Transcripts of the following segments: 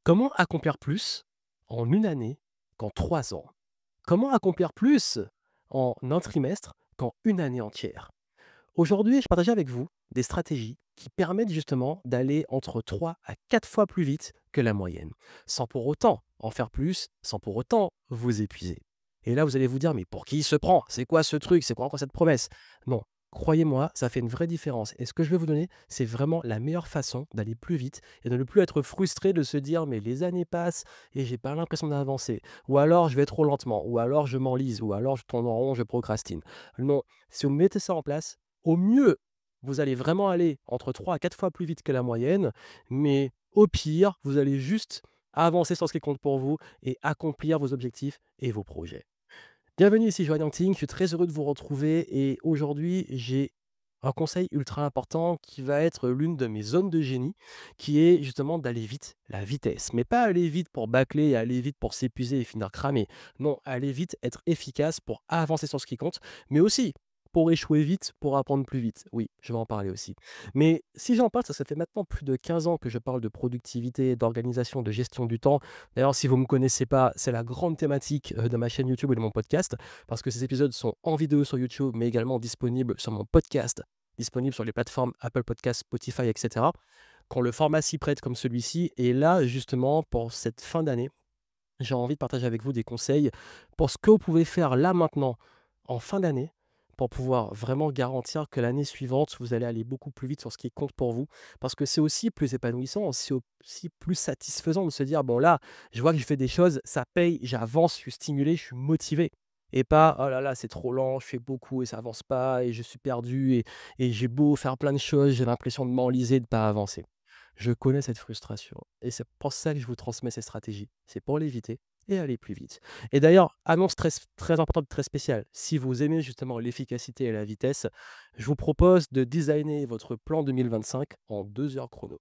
Comment accomplir plus en une année qu'en 3 ans? Comment accomplir plus en un trimestre qu'en une année entière? Aujourd'hui, je partage avec vous des stratégies qui permettent justement d'aller entre 3 à 4 fois plus vite que la moyenne, sans pour autant en faire plus, sans pour autant vous épuiser. Et là, vous allez vous dire: «Mais pour qui il se prend? C'est quoi ce truc? C'est quoi encore cette promesse?» Non, croyez-moi, ça fait une vraie différence et ce que je vais vous donner, c'est vraiment la meilleure façon d'aller plus vite et de ne plus être frustré de se dire: «Mais les années passent et j'ai pas l'impression d'avancer» ou alors «Je vais trop lentement» ou alors «Je m'enlise» ou alors «Je tourne en rond, je procrastine». Non, si vous mettez ça en place, au mieux, vous allez vraiment aller entre 3 à 4 fois plus vite que la moyenne, mais au pire, vous allez juste avancer sur ce qui compte pour vous et accomplir vos objectifs et vos projets. Bienvenue ici Joanne Hunting, je suis très heureux de vous retrouver et aujourd'hui j'ai un conseil ultra important qui va être l'une de mes zones de génie, qui est justement d'aller vite, la vitesse. Mais pas aller vite pour bâcler et aller vite pour s'épuiser et finir cramé. Non, aller vite, être efficace pour avancer sur ce qui compte, mais aussi pour échouer vite, pour apprendre plus vite. Oui, je vais en parler aussi. Mais si j'en parle, ça fait maintenant plus de 15 ans que je parle de productivité, d'organisation, de gestion du temps. D'ailleurs, si vous ne me connaissez pas, c'est la grande thématique de ma chaîne YouTube et de mon podcast, parce que ces épisodes sont en vidéo sur YouTube, mais également disponibles sur mon podcast, disponible sur les plateformes Apple Podcasts, Spotify, etc. Quand le format s'y prête comme celui-ci, et là, justement, pour cette fin d'année, j'ai envie de partager avec vous des conseils pour ce que vous pouvez faire là maintenant, en fin d'année, pour pouvoir vraiment garantir que l'année suivante, vous allez aller beaucoup plus vite sur ce qui compte pour vous. Parce que c'est aussi plus épanouissant, c'est aussi plus satisfaisant de se dire, bon là, je vois que je fais des choses, ça paye, j'avance, je suis stimulé, je suis motivé. Et pas, oh là là, c'est trop lent, je fais beaucoup et ça avance pas, et je suis perdu, et j'ai beau faire plein de choses, j'ai l'impression de m'enliser, de pas avancer. Je connais cette frustration et c'est pour ça que je vous transmets ces stratégies. C'est pour l'éviter et aller plus vite. Et d'ailleurs, annonce très importante, très spéciale. Si vous aimez justement l'efficacité et la vitesse, je vous propose de designer votre plan 2025 en 2 heures chrono.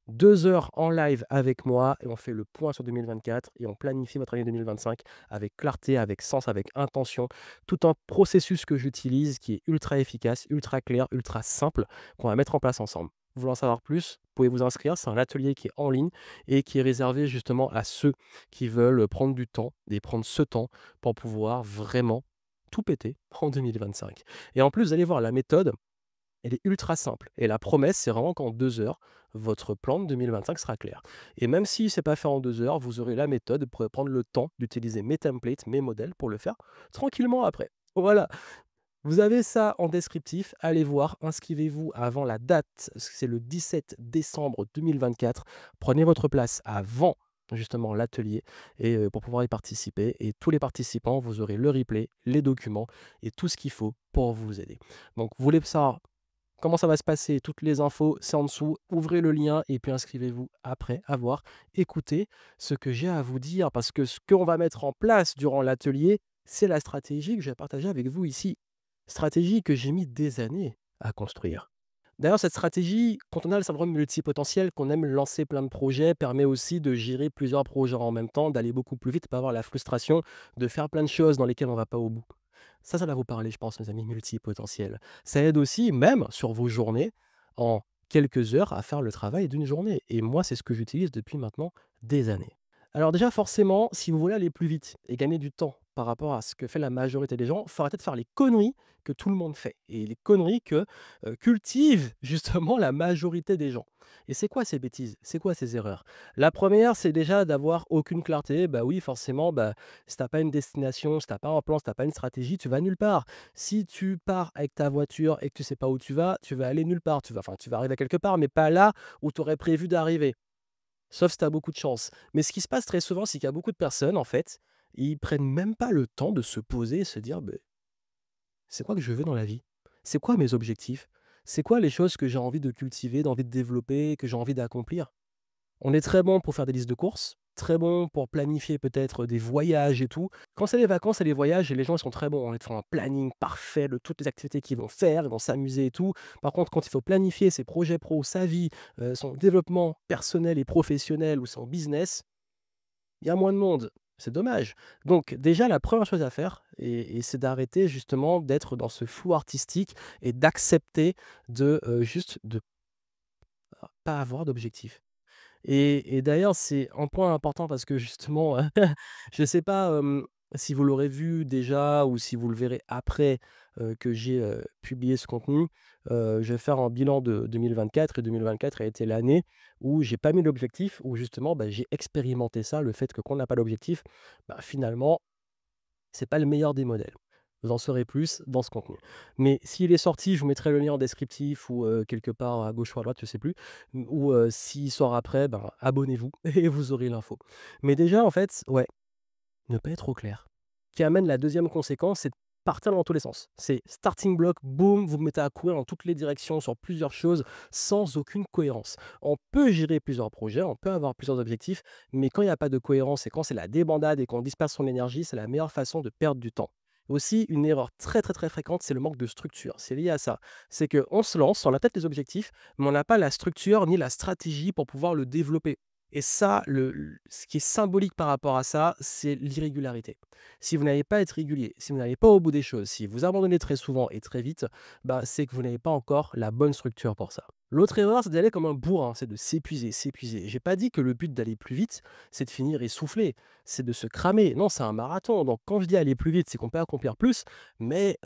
2 heures en live avec moi et on fait le point sur 2024 et on planifie votre année 2025 avec clarté, avec sens, avec intention. Tout un processus que j'utilise qui est ultra efficace, ultra clair, ultra simple, qu'on va mettre en place ensemble. Vous voulez en savoir plus? Vous pouvez vous inscrire. C'est un atelier qui est en ligne et qui est réservé justement à ceux qui veulent prendre du temps et prendre ce temps pour pouvoir vraiment tout péter en 2025. Et en plus, vous allez voir, la méthode, elle est ultra simple et la promesse, c'est vraiment qu'en 2 heures, votre plan de 2025 sera clair. Et même si c'est pas fait en 2 heures, vous aurez la méthode, vous pourrez prendre le temps d'utiliser mes templates, mes modèles pour le faire tranquillement après. Voilà, vous avez ça en descriptif, allez voir, inscrivez-vous avant la date, c'est le 17 décembre 2024. Prenez votre place avant justement l'atelier et pour pouvoir y participer et tous les participants, vous aurez le replay, les documents et tout ce qu'il faut pour vous aider. Donc vous voulez savoir comment ça va se passer? Toutes les infos, c'est en dessous. Ouvrez le lien et puis inscrivez-vous après avoir écouté ce que j'ai à vous dire. Parce que ce qu'on va mettre en place durant l'atelier, c'est la stratégie que je vais partager avec vous ici. Stratégie que j'ai mis des années à construire. D'ailleurs, cette stratégie, quand on a le syndrome multipotentiel, qu'on aime lancer plein de projets, permet aussi de gérer plusieurs projets en même temps, d'aller beaucoup plus vite, pas avoir la frustration de faire plein de choses dans lesquelles on ne va pas au bout. Ça va vous parler, je pense, mes amis multipotentiels. Ça aide aussi, même sur vos journées, en quelques heures, à faire le travail d'une journée. Et moi, c'est ce que j'utilise depuis maintenant des années. Alors déjà, forcément, si vous voulez aller plus vite et gagner du temps par rapport à ce que fait la majorité des gens, il faut arrêter de faire les conneries que tout le monde fait et les conneries que cultive justement la majorité des gens. Et c'est quoi ces bêtises? C'est quoi ces erreurs? La première, c'est déjà d'avoir aucune clarté. Bah oui, forcément, bah, si t'as pas une destination, si t'as pas un plan, si t'as pas une stratégie, tu vas nulle part. Si tu pars avec ta voiture et que tu sais pas où tu vas aller nulle part. Tu vas arriver quelque part, mais pas là où tu aurais prévu d'arriver. Sauf si tu as beaucoup de chance. Mais ce qui se passe très souvent, c'est qu'il y a beaucoup de personnes, en fait, ils prennent même pas le temps de se poser et se dire: «Beh, c'est quoi que je veux dans la vie? C'est quoi mes objectifs? C'est quoi les choses que j'ai envie de cultiver, d'envie de développer, que j'ai envie d'accomplir?» On est très bon pour faire des listes de courses, très bon pour planifier peut-être des voyages et tout. Quand c'est les vacances et les voyages, les gens ils sont très bons, hein, ils te font un planning parfait de toutes les activités qu'ils vont faire, ils vont s'amuser et tout. Par contre, quand il faut planifier ses projets pro, sa vie, son développement personnel et professionnel ou son business, il y a moins de monde. C'est dommage. Donc déjà, la première chose à faire, c'est d'arrêter justement d'être dans ce flou artistique et d'accepter de juste de pas avoir d'objectif. Et d'ailleurs, c'est un point important parce que justement, je ne sais pas, si vous l'aurez vu déjà ou si vous le verrez après, que j'ai, publié ce contenu. Je vais faire un bilan de 2024 et 2024 a été l'année où j'ai pas mis l'objectif, où justement, bah, j'ai expérimenté ça, le fait que quand on n'a pas d'objectif, bah, finalement c'est pas le meilleur des modèles. Vous en saurez plus dans ce contenu. Mais s'il est sorti, je vous mettrai le lien en descriptif ou, quelque part à gauche ou à droite, je sais plus. Ou, s'il sort après, ben, abonnez-vous et vous aurez l'info. Mais déjà, en fait, ouais, ne pas être trop clair. Qui amène la deuxième conséquence, c'est de partir dans tous les sens. C'est starting block, boum, vous vous mettez à courir dans toutes les directions sur plusieurs choses sans aucune cohérence. On peut gérer plusieurs projets, on peut avoir plusieurs objectifs, mais quand il n'y a pas de cohérence et quand c'est la débandade et qu'on disperse son énergie, c'est la meilleure façon de perdre du temps. Aussi, une erreur très très très fréquente, c'est le manque de structure. C'est lié à ça. C'est qu'on se lance, on a peut-être les objectifs, mais on n'a pas la structure ni la stratégie pour pouvoir le développer. Et ça, ce qui est symbolique par rapport à ça, c'est l'irrégularité. Si vous n'allez pas être régulier, si vous n'allez pas au bout des choses, si vous abandonnez très souvent et très vite, bah, c'est que vous n'avez pas encore la bonne structure pour ça. L'autre erreur, c'est d'aller comme un bourrin, c'est de s'épuiser, s'épuiser. J'ai pas dit que le but d'aller plus vite, c'est de finir essoufflé, c'est de se cramer. Non, c'est un marathon. Donc quand je dis aller plus vite, c'est qu'on peut accomplir plus, mais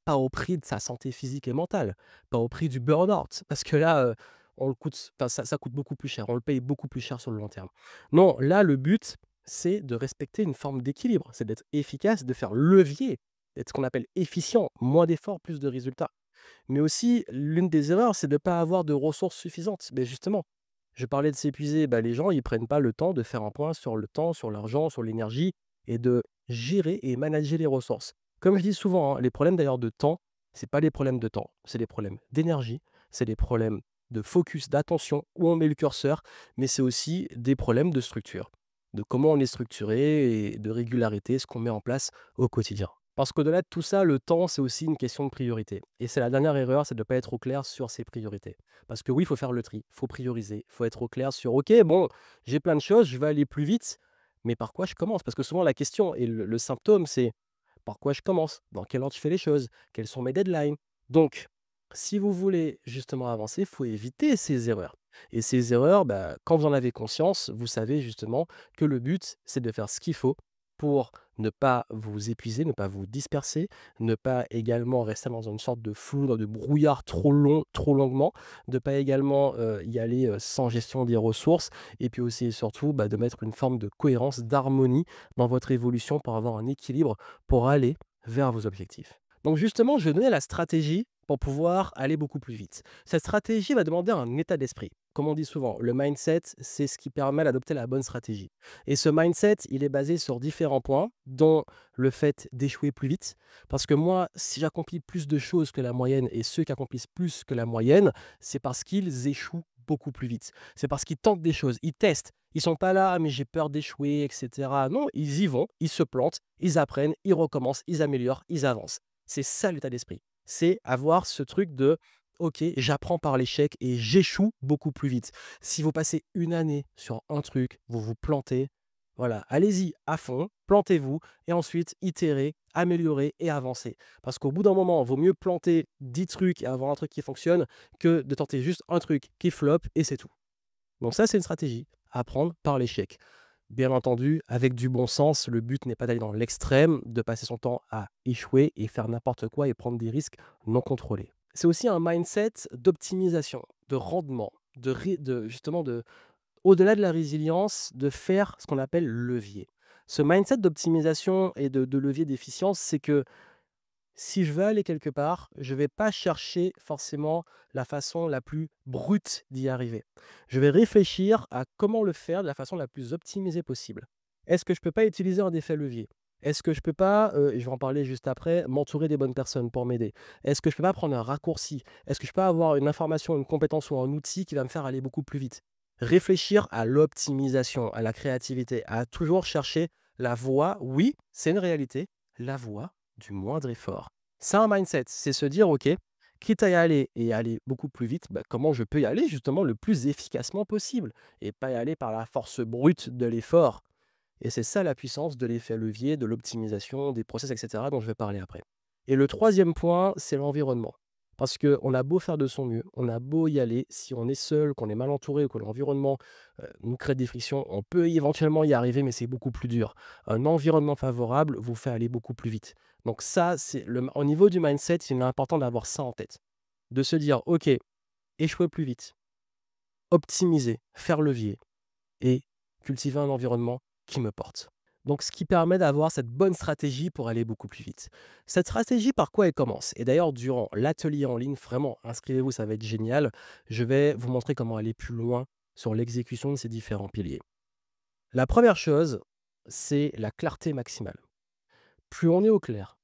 pas au prix de sa santé physique et mentale, pas au prix du burn-out. Parce que là, on le coûte, enfin, ça coûte beaucoup plus cher, on le paye beaucoup plus cher sur le long terme. Non, là, le but, c'est de respecter une forme d'équilibre, c'est d'être efficace, de faire levier, d'être ce qu'on appelle efficient, moins d'efforts, plus de résultats. Mais aussi, l'une des erreurs, c'est de ne pas avoir de ressources suffisantes. Mais justement, je parlais de s'épuiser, bah, les gens, ils prennent pas le temps de faire un point sur le temps, sur l'argent, sur l'énergie et de gérer et manager les ressources. Comme je dis souvent, hein, les problèmes d'ailleurs de temps, c'est pas des problèmes de temps, c'est des problèmes d'énergie, c'est des problèmes de focus, d'attention, où on met le curseur, mais c'est aussi des problèmes de structure, de comment on est structuré et de régularité, ce qu'on met en place au quotidien. Parce qu'au-delà de tout ça, le temps, c'est aussi une question de priorité. Et c'est la dernière erreur, c'est de ne pas être au clair sur ses priorités. Parce que oui, il faut faire le tri, il faut prioriser, il faut être au clair sur, OK, bon, j'ai plein de choses, je vais aller plus vite, mais par quoi je commence? Parce que souvent la question et le symptôme, c'est par quoi je commence? Dans quel ordre je fais les choses? Quelles sont mes deadlines? Donc, si vous voulez justement avancer, il faut éviter ces erreurs. Et ces erreurs, bah, quand vous en avez conscience, vous savez justement que le but, c'est de faire ce qu'il faut pour ne pas vous épuiser, ne pas vous disperser, ne pas également rester dans une sorte de flou, dans de brouillard trop long, trop longuement, de pas également y aller sans gestion des ressources, et puis aussi et surtout bah, de mettre une forme de cohérence, d'harmonie dans votre évolution pour avoir un équilibre pour aller vers vos objectifs. Donc justement, je vais donner la stratégie pour pouvoir aller beaucoup plus vite. Cette stratégie va demander un état d'esprit. Comme on dit souvent, le mindset, c'est ce qui permet d'adopter la bonne stratégie. Et ce mindset, il est basé sur différents points, dont le fait d'échouer plus vite. Parce que moi, si j'accomplis plus de choses que la moyenne et ceux qui accomplissent plus que la moyenne, c'est parce qu'ils échouent beaucoup plus vite. C'est parce qu'ils tentent des choses, ils testent. Ils sont pas là, «Ah, mais j'ai peur d'échouer, etc.» Non, ils y vont, ils se plantent, ils apprennent, ils recommencent, ils améliorent, ils avancent. C'est ça l'état d'esprit. C'est avoir ce truc de OK, j'apprends par l'échec et j'échoue beaucoup plus vite. Si vous passez une année sur un truc, vous vous plantez, voilà, allez-y à fond, plantez-vous et ensuite itérez, améliorez et avancez. Parce qu'au bout d'un moment, il vaut mieux planter 10 trucs et avoir un truc qui fonctionne que de tenter juste un truc qui floppe et c'est tout. Donc ça, c'est une stratégie, apprendre par l'échec. Bien entendu, avec du bon sens, le but n'est pas d'aller dans l'extrême, de passer son temps à échouer et faire n'importe quoi et prendre des risques non contrôlés. C'est aussi un mindset d'optimisation, de rendement, justement au-delà de la résilience, de faire ce qu'on appelle levier. Ce mindset d'optimisation et de levier d'efficience, c'est que si je veux aller quelque part, je ne vais pas chercher forcément la façon la plus brute d'y arriver. Je vais réfléchir à comment le faire de la façon la plus optimisée possible. Est-ce que je ne peux pas utiliser un effet levier? Est-ce que je ne peux pas, et je vais en parler juste après, m'entourer des bonnes personnes pour m'aider? Est-ce que je ne peux pas prendre un raccourci? Est-ce que je peux avoir une information, une compétence ou un outil qui va me faire aller beaucoup plus vite? Réfléchir à l'optimisation, à la créativité, à toujours chercher la voie, oui, c'est une réalité, la voie du moindre effort. C'est un mindset, c'est se dire: «OK, quitte à y aller et aller beaucoup plus vite, bah, comment je peux y aller justement le plus efficacement possible?» et pas y aller par la force brute de l'effort. Et c'est ça la puissance de l'effet levier, de l'optimisation, des process et cetera dont je vais parler après. Et le troisième point, c'est l'environnement. Parce qu'on a beau faire de son mieux, on a beau y aller, si on est seul, qu'on est mal entouré ou que l'environnement nous crée des frictions, on peut éventuellement y arriver, mais c'est beaucoup plus dur. Un environnement favorable vous fait aller beaucoup plus vite. Donc ça, au niveau du mindset, il est important d'avoir ça en tête. De se dire, OK, échouer plus vite, optimiser, faire levier et cultiver un environnement qui me porte. Donc, ce qui permet d'avoir cette bonne stratégie pour aller beaucoup plus vite. Cette stratégie, par quoi elle commence? Et d'ailleurs, durant l'atelier en ligne, vraiment, inscrivez-vous, ça va être génial. Je vais vous montrer comment aller plus loin sur l'exécution de ces différents piliers. La première chose, c'est la clarté maximale. Plus on est au clair,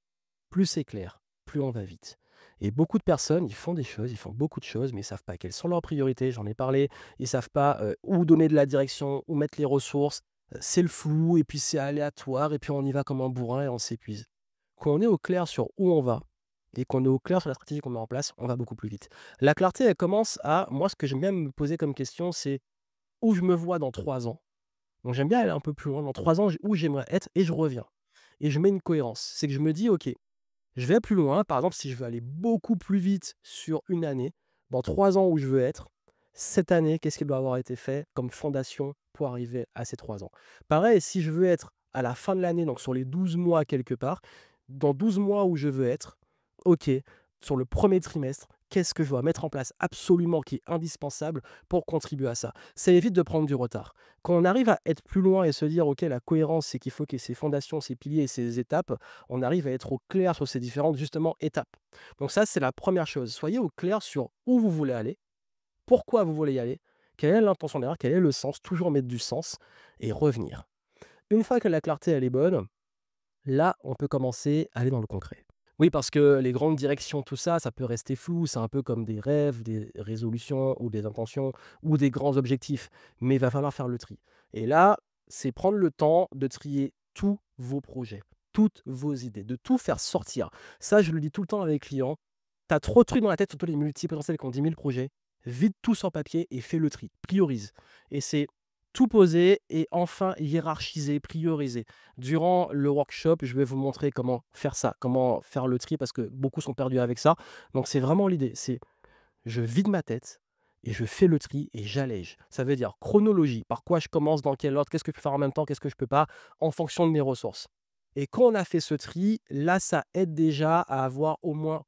plus c'est clair, plus on va vite. Et beaucoup de personnes, ils font des choses, ils font beaucoup de choses, mais ils ne savent pas quelles sont leurs priorités, j'en ai parlé. Ils ne savent pas où donner de la direction, où mettre les ressources. C'est le flou, et puis c'est aléatoire, et puis on y va comme un bourrin et on s'épuise. Quand on est au clair sur où on va, et qu'on est au clair sur la stratégie qu'on met en place, on va beaucoup plus vite. La clarté, elle commence à, moi, ce que j'aime bien me poser comme question, c'est où je me vois dans 3 ans. Donc j'aime bien aller un peu plus loin, dans 3 ans, où j'aimerais être, et je reviens. Et je mets une cohérence. C'est que je me dis, OK, je vais plus loin. Par exemple, si je veux aller beaucoup plus vite sur une année, dans 3 ans où je veux être, cette année, qu'est-ce qui doit avoir été fait comme fondation pour arriver à ces 3 ans? Pareil, si je veux être à la fin de l'année, donc sur les 12 mois quelque part, dans 12 mois où je veux être, OK, sur le premier trimestre, qu'est-ce que je dois mettre en place absolument qui est indispensable pour contribuer à ça? Ça évite de prendre du retard. Quand on arrive à être plus loin et se dire: «OK, la cohérence, c'est qu'il faut qu'il y ait ces fondations, ces piliers et ces étapes», on arrive à être au clair sur ces différentes, justement, étapes. Donc ça, c'est la première chose. Soyez au clair sur où vous voulez aller, pourquoi vous voulez y aller, quelle est l'intention derrière, quel est le sens, toujours mettre du sens et revenir. Une fois que la clarté, elle est bonne, là, on peut commencer à aller dans le concret. Oui, parce que les grandes directions, tout ça, ça peut rester flou. C'est un peu comme des rêves, des résolutions ou des intentions ou des grands objectifs. Mais il va falloir faire le tri. Et là, c'est prendre le temps de trier tous vos projets, toutes vos idées, de tout faire sortir. Ça, je le dis tout le temps avec les clients. Tu as trop de trucs dans la tête, surtout les multipotentiels qui ont 10 000 projets. Vide tout sur papier et fais le tri. Priorise. Et c'est tout poser et enfin hiérarchiser, prioriser. Durant le workshop, je vais vous montrer comment faire ça, comment faire le tri parce que beaucoup sont perdus avec ça. Donc c'est vraiment l'idée, c'est je vide ma tête et je fais le tri et j'allège. Ça veut dire chronologie, par quoi je commence, dans quel ordre, qu'est-ce que je peux faire en même temps, qu'est-ce que je peux pas, en fonction de mes ressources. Et quand on a fait ce tri, là, ça aide déjà à avoir au moins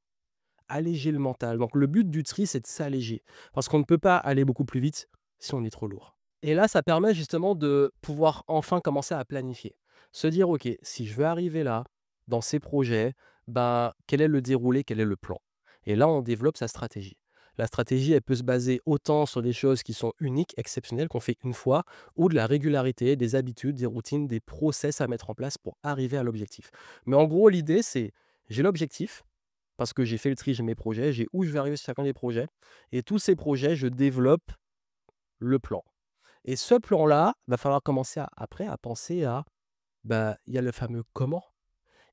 allégé le mental. Donc le but du tri, c'est de s'alléger parce qu'on ne peut pas aller beaucoup plus vite si on est trop lourd. Et là, ça permet justement de pouvoir enfin commencer à planifier. Se dire: «OK, si je veux arriver là, dans ces projets, ben, quel est le déroulé, quel est le plan?» Et là, on développe sa stratégie. La stratégie, elle peut se baser autant sur des choses qui sont uniques, exceptionnelles, qu'on fait une fois, ou de la régularité, des habitudes, des routines, des process à mettre en place pour arriver à l'objectif. Mais en gros, l'idée, c'est: j'ai l'objectif, parce que j'ai fait le tri, j'ai mes projets, j'ai où je vais arriver sur chacun des projets et tous ces projets, je développe le plan. Et ce plan-là, va falloir commencer après à penser à, bah, il y a le fameux comment.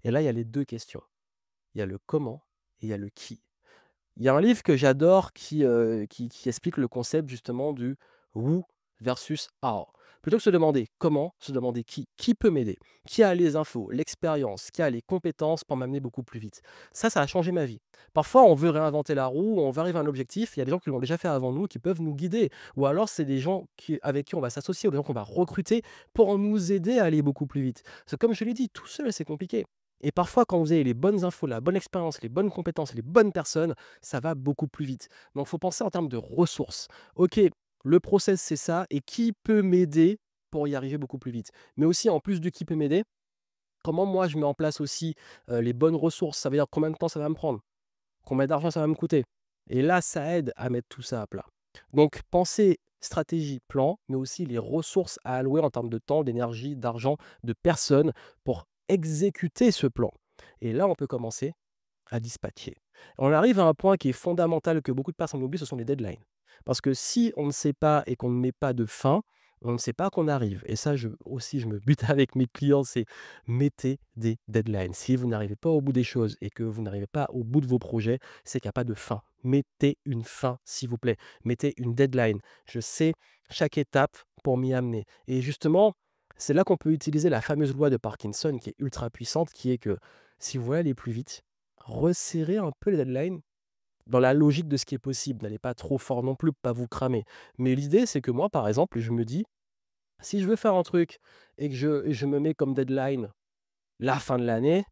Et là, il y a les 2 questions. Il y a le comment et il y a le qui. Il y a un livre que j'adore qui explique le concept justement du who versus how. Plutôt que de se demander comment, se demander qui. Qui peut m'aider? Qui a les infos, l'expérience, qui a les compétences pour m'amener beaucoup plus vite? Ça a changé ma vie. Parfois, on veut réinventer la roue, on veut arriver à un objectif, il y a des gens qui l'ont déjà fait avant nous, qui peuvent nous guider. Ou alors, c'est des gens avec qui on va s'associer, ou des gens qu'on va recruter pour nous aider à aller beaucoup plus vite. Parce que comme je l'ai dit, tout seul, c'est compliqué. Et parfois, quand vous avez les bonnes infos, la bonne expérience, les bonnes compétences, les bonnes personnes, ça va beaucoup plus vite. Donc, il faut penser en termes de ressources. OK, le process, c'est ça. Et qui peut m'aider pour y arriver beaucoup plus vite? Mais aussi, en plus de qui peut m'aider, comment moi, je mets en place aussi les bonnes ressources? Ça veut dire combien de temps ça va me prendre? Combien d'argent ça va me coûter? Et là, ça aide à mettre tout ça à plat. Donc, pensez stratégie, plan, mais aussi les ressources à allouer en termes de temps, d'énergie, d'argent, de personnes pour exécuter ce plan. Et là, on peut commencer à dispatcher. On arrive à un point qui est fondamental que beaucoup de personnes oublient, ce sont les deadlines. Parce que si on ne sait pas et qu'on ne met pas de fin, on ne sait pas qu'on arrive. Et ça, aussi, je me bute avec mes clients, c'est mettez des deadlines. Si vous n'arrivez pas au bout des choses et que vous n'arrivez pas au bout de vos projets, c'est qu'il n'y a pas de fin. Mettez une fin, s'il vous plaît. Mettez une deadline. Je sais chaque étape pour m'y amener. Et justement, c'est là qu'on peut utiliser la fameuse loi de Parkinson qui est ultra puissante, qui est que si vous voulez aller plus vite, resserrer un peu les deadlines dans la logique de ce qui est possible. N'allez pas trop fort non plus, pas vous cramer. Mais l'idée, c'est que moi, par exemple, je me dis, si je veux faire un truc et que je me mets comme deadline la fin de l'année,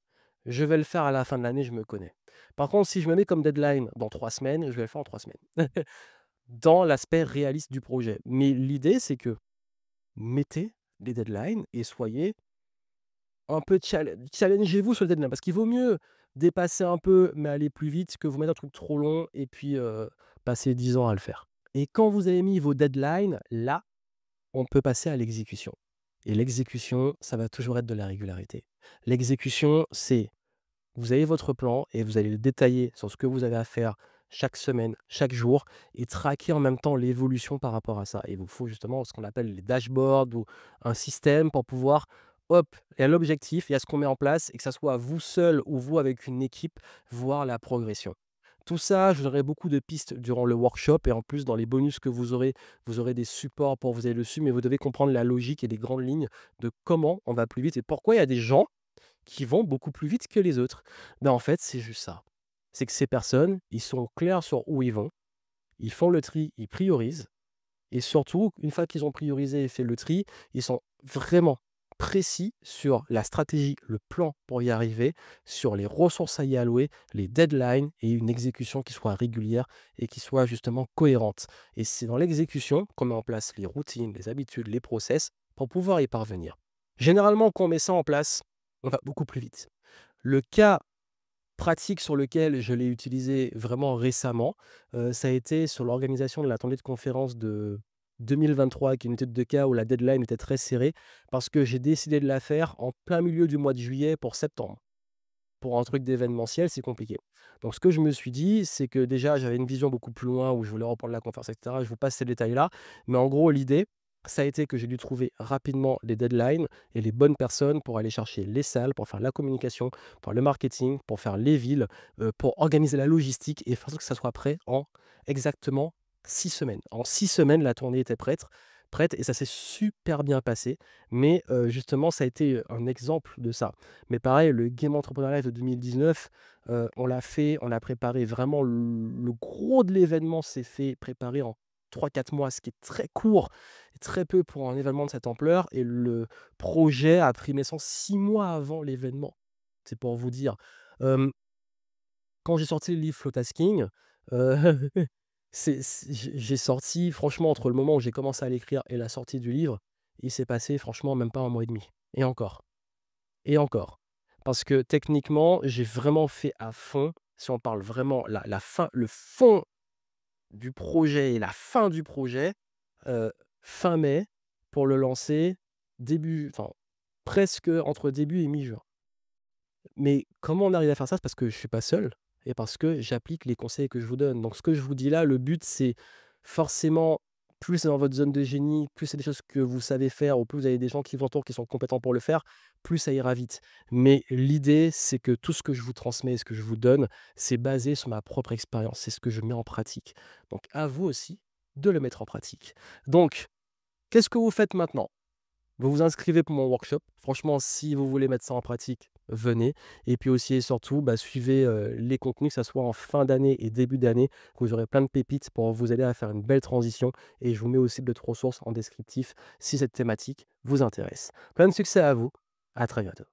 je vais le faire à la fin de l'année, je me connais. Par contre, si je me mets comme deadline dans 3 semaines, je vais le faire en 3 semaines. Dans l'aspect réaliste du projet. Mais l'idée, c'est que mettez des deadlines et soyez un peu challengez-vous sur le deadline. Parce qu'il vaut mieux dépasser un peu, mais aller plus vite, que vous mettre un truc trop long et puis passer 10 ans à le faire. Et quand vous avez mis vos deadlines, là, on peut passer à l'exécution. Et l'exécution, ça va toujours être de la régularité. L'exécution, c'est vous avez votre plan et vous allez le détailler sur ce que vous avez à faire chaque semaine, chaque jour et traquer en même temps l'évolution par rapport à ça. Et il vous faut justement ce qu'on appelle les dashboards ou un système pour pouvoir, hop, il y a l'objectif, il y a ce qu'on met en place et que ça soit vous seul ou vous avec une équipe, voir la progression. Tout ça, je vous donnerai beaucoup de pistes durant le workshop et en plus dans les bonus que vous aurez des supports pour vous aider dessus, mais vous devez comprendre la logique et les grandes lignes de comment on va plus vite et pourquoi il y a des gens qui vont beaucoup plus vite que les autres. Ben, en fait, c'est juste ça. C'est que ces personnes, ils sont clairs sur où ils vont, ils font le tri, ils priorisent et surtout, une fois qu'ils ont priorisé et fait le tri, ils sont vraiment précis sur la stratégie, le plan pour y arriver, sur les ressources à y allouer, les deadlines et une exécution qui soit régulière et qui soit justement cohérente. Et c'est dans l'exécution qu'on met en place les routines, les habitudes, les process pour pouvoir y parvenir. Généralement, quand on met ça en place, on va beaucoup plus vite. Le cas pratique sur lequel je l'ai utilisé vraiment récemment, ça a été sur l'organisation de la tournée de conférence de 2023, qui est une étude de cas où la deadline était très serrée, parce que j'ai décidé de la faire en plein milieu du mois de juillet pour septembre. Pour un truc d'événementiel, c'est compliqué. Donc ce que je me suis dit, c'est que déjà, j'avais une vision beaucoup plus loin où je voulais reprendre la conférence et cetera. Je vous passe ces détails-là, mais en gros, l'idée, ça a été que j'ai dû trouver rapidement les deadlines et les bonnes personnes pour aller chercher les salles, pour faire la communication, pour le marketing, pour faire les villes, pour organiser la logistique et faire en sorte que ça soit prêt en exactement 6 semaines. En 6 semaines, la tournée était prête et ça s'est super bien passé. Mais justement, ça a été un exemple de ça. Mais pareil, le Game Entrepreneur Live de 2019, on l'a fait, on a préparé vraiment le gros de l'événement s'est fait préparer en 3 4 mois, ce qui est très court et très peu pour un événement de cette ampleur. Et le projet a pris naissance 6 mois avant l'événement. C'est pour vous dire. Hem, Quand j'ai sorti le livre Flow Tasking, heu, j'ai sorti franchement entre le moment où j'ai commencé à l'écrire et la sortie du livre, il s'est passé franchement même pas 1 mois et demi. Et encore. Et encore. Parce que techniquement, j'ai vraiment fait à fond, si on parle vraiment la fin, le fond du projet et la fin du projet, fin mai pour le lancer presque entre début et mi-juin. Mais comment on arrive à faire ça? C'est parce que je suis pas seul et parce que j'applique les conseils que je vous donne. Donc ce que je vous dis là, le but, c'est forcément, plus c'est dans votre zone de génie, plus c'est des choses que vous savez faire ou plus vous avez des gens qui vous entourent qui sont compétents pour le faire, plus ça ira vite. Mais l'idée, c'est que tout ce que je vous transmets et ce que je vous donne, c'est basé sur ma propre expérience. C'est ce que je mets en pratique. Donc à vous aussi de le mettre en pratique. Donc, qu'est-ce que vous faites maintenant? Vous vous inscrivez pour mon workshop. Franchement, si vous voulez mettre ça en pratique, venez. Et puis aussi et surtout, bah, suivez les contenus, que ça soit en fin d'année et début d'année. Vous aurez plein de pépites pour vous aider à faire une belle transition. Et je vous mets aussi d'autres ressources en descriptif si cette thématique vous intéresse. Plein de succès à vous. À très bientôt.